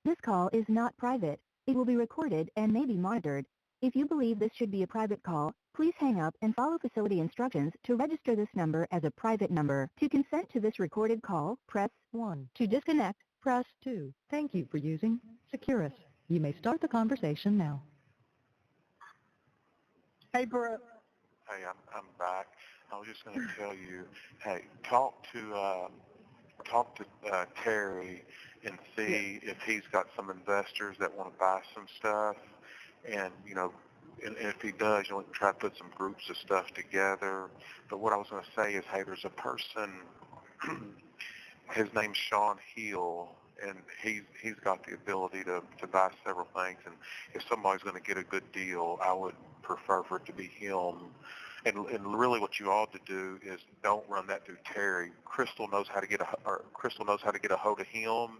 This call is not private. It will be recorded and may be monitored. If you believe this should be a private call, please hang up and follow facility instructions to register this number as a private number. To consent to this recorded call, press 1. To disconnect, press 2. Thank you for using Securus. You may start the conversation now. Hey, Brooke. Hey, I'm back. I was just going to tell you, hey, talk to Terry and see if he's got some investors that want to buy some stuff, and and if he does, try to put some groups of stuff together. But what I was going to say is, hey, there's a person. His name's Sean Hill, and he's got the ability to buy several things. And if somebody's going to get a good deal, I would prefer for it to be him. And really, what you ought to do is don't run that through Terry. Crystal knows how to get a hold of him.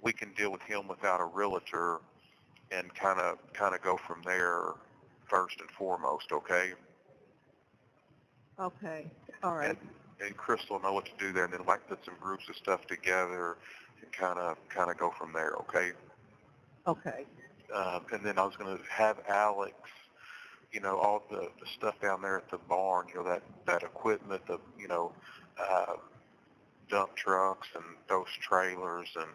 We can deal with him without a realtor, and kind of go from there first and foremost. Okay. Okay. All right. And Crystal will know what to do there, and then put some groups of stuff together and kind of go from there. Okay. Okay. And then I was going to have Alex. All the stuff down there at the barn, that equipment, dump trucks and those trailers and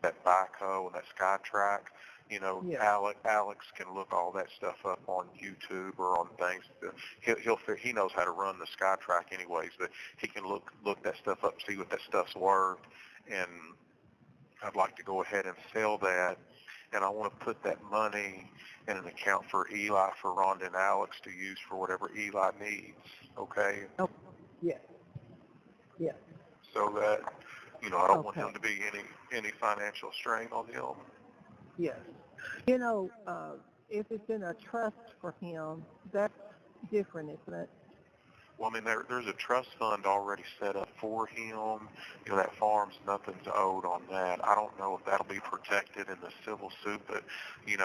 that backhoe and that sky track, Alex can look all that stuff up on YouTube or on things. He knows how to run the sky track anyways, but he can look that stuff up, see what that stuff's worth, and I'd like to go ahead and sell that. And I want to put that money in an account for Eli, for Rhonda and Alex to use for whatever Eli needs, okay? Oh, yeah. Yeah. So that, I don't want him to be any financial strain on him. Yes. If it's in a trust for him, that's different, isn't it? Well, I mean, there's a trust fund already set up for him. That farm's nothing's owed on that. I don't know if that'll be protected in the civil suit, but, in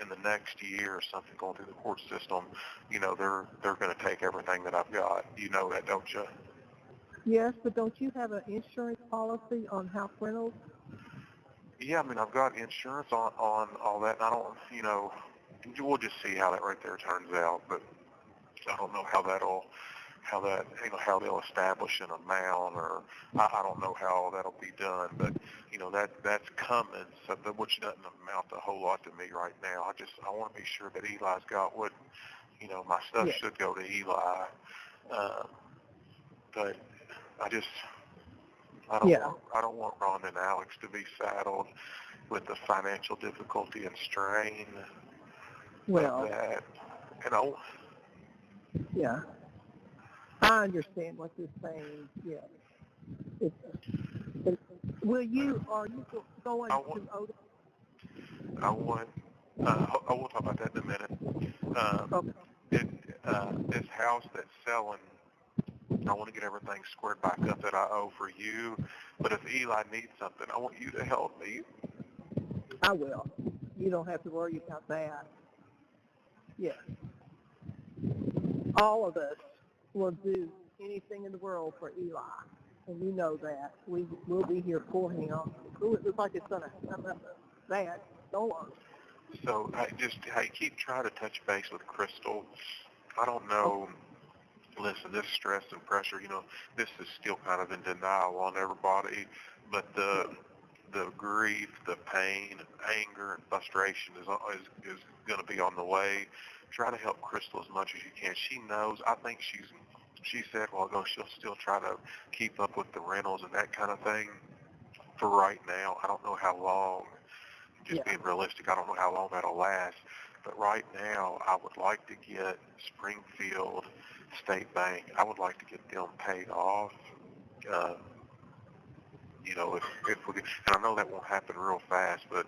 the next year or something going through the court system, they're going to take everything that I've got. You know that, don't you? Yes, but don't you have an insurance policy on house rentals? Yeah, I mean, I've got insurance on all that, and I don't, we'll just see how that right there turns out, but I don't know how they'll establish an amount, or I don't know how all that'll be done, but that's coming, so which doesn't amount a whole lot to me right now. I want to be sure that Eli's got what, my stuff should go to Eli, but I don't want Ron and Alex to be saddled with the financial difficulty and strain of that, Yeah. I understand what you're saying. Yeah. Are you going to Otis? We'll talk about that in a minute. This house that's selling, I want to get everything squared back up that I owe for you. But if Eli needs something, I want you to help me. I will. You don't have to worry about that. Yes. All of us will do anything in the world for Eli, and you know that. We'll be here for him. It looks like it's going to come up that. Don't worry. So I keep trying to touch base with Crystal. I don't know. Okay. Listen, this stress and pressure, this is still kind of in denial on everybody, but the grief, the pain, anger, and frustration is going to be on the way. Try to help Crystal as much as you can. She knows. I think she said a while ago she'll still try to keep up with the rentals and that kind of thing. For right now, I don't know how long. Just being realistic, I don't know how long that'll last. But right now, I would like to get Springfield State Bank. I would like to get them paid off. If we could, and I know that won't happen real fast, but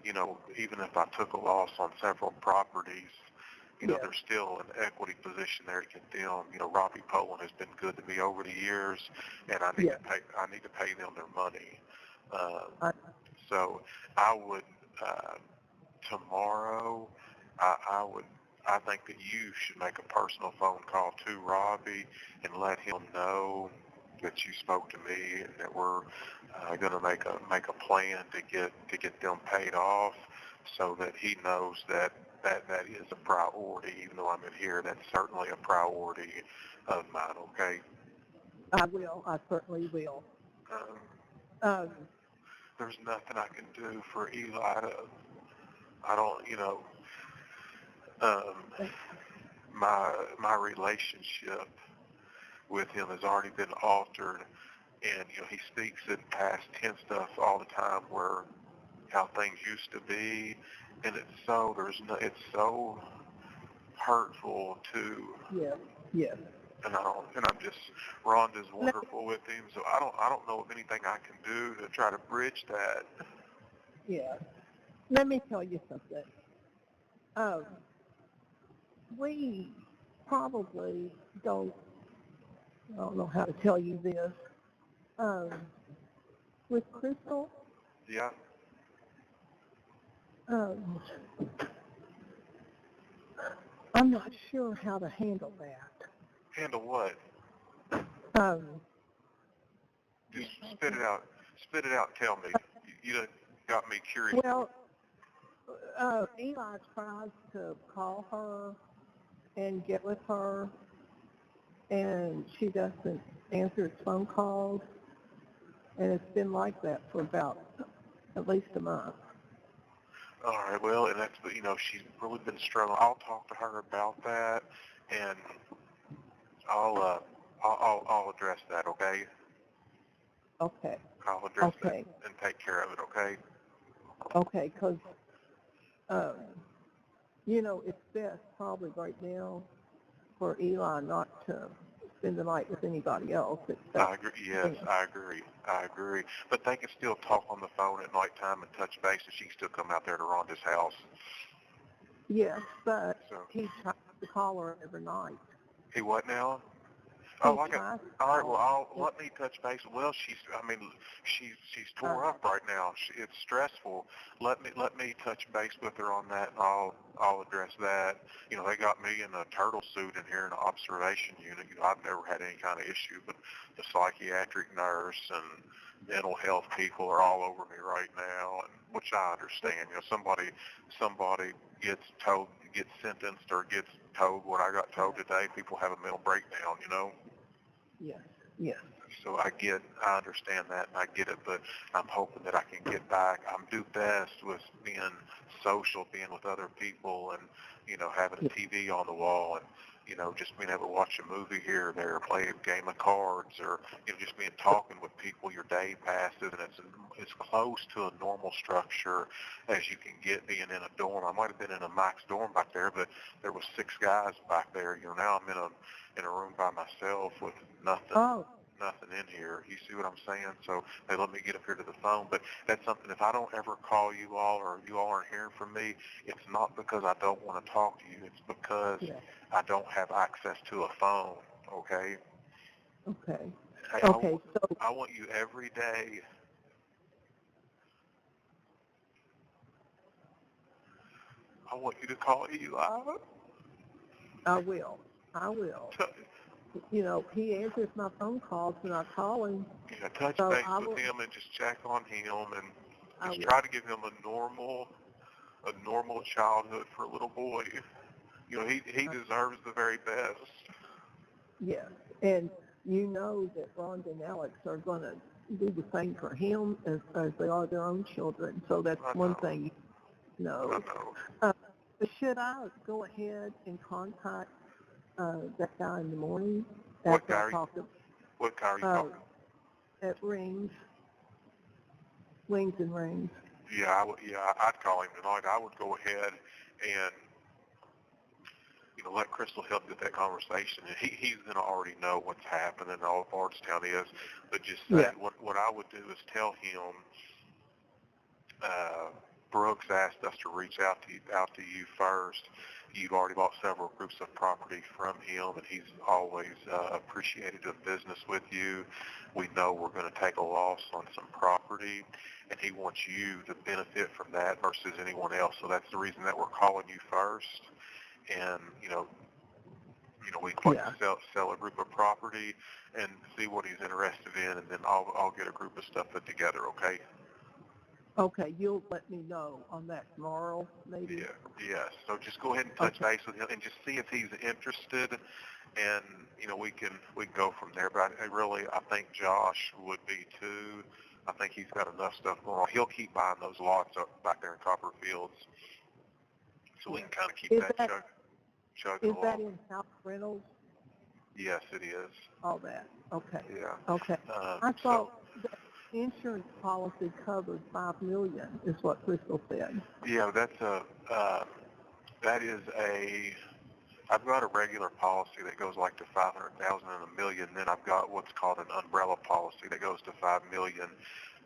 even if I took a loss on several properties, there's still an equity position there to get them. Robbie Poland has been good to me over the years, and I need to pay them their money. So I would tomorrow. I think that you should make a personal phone call to Robbie and let him know that you spoke to me and that we're going to make a plan to get them paid off, so that he knows that that is a priority. Even though I'm in here, that's certainly a priority of mine. Okay. I will. I certainly will. Um, There's nothing I can do for Eli to. I don't. My relationship with him has already been altered, and he speaks in past tense stuff all the time, where how things used to be, and it's so hurtful to. Yes. And I'm just, Rhonda's wonderful with him, so I don't know of anything I can do to try to bridge that. Yeah. Let me tell you something. We probably don't, I don't know how to tell you this. With Crystal, Yeah. I'm not sure how to handle that. Handle what? Just spit it out. Spit it out. Tell me. You done got me curious. Well, Eli tries to call her and get with her, and she doesn't answer his phone calls, and it's been like that for about at least a month. All right. Well, and that's, she's really been struggling. I'll talk to her about that, and I'll address that. Okay. Okay. I'll address it and take care of it. Okay. Okay, because, it's best probably right now for Eli not to spend the night with anybody else. I agree. Yes, I agree. But they can still talk on the phone at nighttime and touch base, and she can still come out there to Rhonda's house. Yes, but he tries to call her every night. He what now? All right. Well, let me touch base. Well, she's tore up right now. It's stressful. Let me touch base with her on that, and I'll address that. They got me in a turtle suit in here in the observation unit. I've never had any kind of issue, but the psychiatric nurse and mental health people are all over me right now, and which I understand. Somebody gets sentenced or gets told what I got told today. People have a mental breakdown. Yes. So I understand that, and I get it, but I'm hoping that I can get back. I'm do best with being social, being with other people, and, having a TV on the wall, and, just being able to watch a movie here or there, play a game of cards, or, just talking with people. Your day passes, and it's close to a normal structure as you can get being in a dorm. I might have been in a max dorm back there, but there was 6 guys back there. Now I'm in a room by myself with nothing in here. You see what I'm saying? So they let me get up here to the phone. But that's something, if I don't ever call you all or you all aren't hearing from me, it's not because I don't want to talk to you. It's because I don't have access to a phone, okay? Okay. Hey, so I want you every day. I want you to call Eli. I will. He answers my phone calls when I call him. Yeah, touch base with him and just check on him, and just try to give him a normal childhood for a little boy. He deserves the very best. Yes, and that Rhonda and Alex are going to do the same for him as they are their own children. So that's one thing. No. Should I go ahead and contact that guy in the morning? What guy are you talking? At Wings and Rings. Yeah, I'd call him tonight. I would go ahead and let Crystal help you with that conversation. And he's going to already know what's happening and all Bardstown is. But just say what I would do is tell him. Brooks asked us to reach out to you first. You've already bought several groups of property from him, and he's always appreciated of business with you. We know we're going to take a loss on some property, and he wants you to benefit from that versus anyone else. So that's the reason that we're calling you first. And, we'd like Yeah. to sell a group of property and see what he's interested in, and then I'll get a group of stuff put together, okay? Okay, you'll let me know on that tomorrow, maybe? Yeah, yes. So just go ahead and touch base with him and just see if he's interested, and, we can go from there. But I think Josh would be too. I think he's got enough stuff going on. He'll keep buying those lots up back there in Copperfields, so we can kind of keep chugging Is along. that in House Reynolds? Yes, it is. All that. Okay. Yeah. Okay. I thought that insurance policy covered $5 million is what Crystal said. Yeah, I've got a regular policy that goes like to 500,000 and $1 million. Then I've got what's called an umbrella policy that goes to 5 million.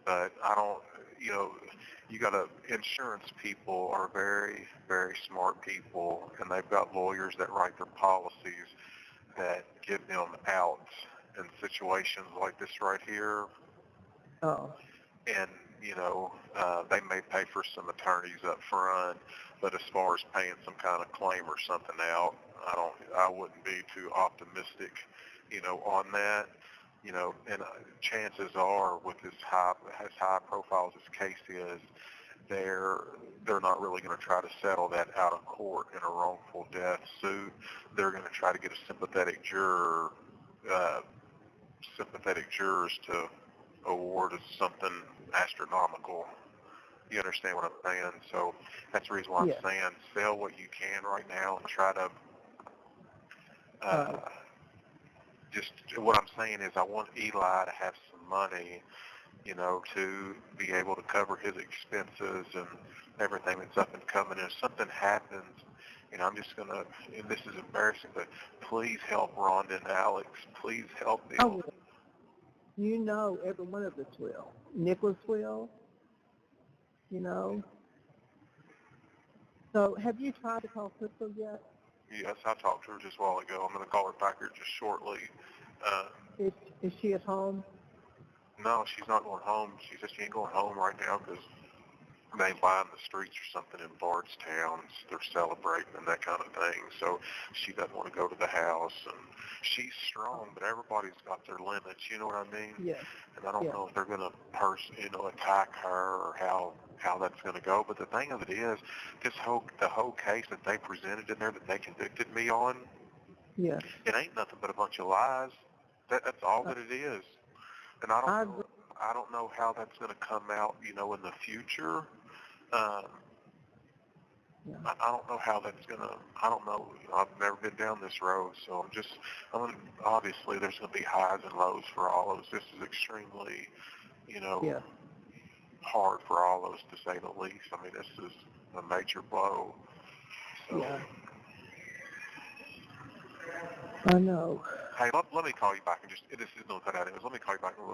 But I don't, insurance people are very, very smart people, and they've got lawyers that write their policies that give them out in situations like this right here. Oh. And, they may pay for some attorneys up front, but as far as paying some kind of claim or something out, I wouldn't be too optimistic, on that, and chances are with as high profile as this case is, they're not really going to try to settle that out of court in a wrongful death suit. They're going to try to get a sympathetic jurors to award something astronomical. You understand what I'm saying? So that's the reason why I'm saying sell what you can right now and try to just what I'm saying is I want Eli to have some money, to be able to cover his expenses and everything that's up and coming. And if something happens, I'm just going to, and this is embarrassing, but please help Rhonda and Alex. Please help them. Oh, every one of us will. Nicholas will, So have you tried to call Crystal yet? Yes, I talked to her just a while ago. I'm going to call her back here just shortly. Is she at home? No, she's not going home. She said she ain't going home right now because they ain't buying the streets or something in Bardstown. They're celebrating and that kind of thing. So she doesn't want to go to the house. And she's strong, but everybody's got their limits. You know what I mean? Yes. And I don't know if they're going to attack her or how that's going to go. But the thing of it is, the whole case that they presented in there that they convicted me on, it ain't nothing but a bunch of lies. That's all that it is. And I don't know how that's going to come out, in the future. I don't know how that's going to, I don't know. I've never been down this road, so obviously there's going to be highs and lows for all of us. This is extremely, hard for all of us, to say the least. I mean, this is a major blow. So. Yeah. I know. Hey, let me call you back and this is no cut out. Let me call you back in a little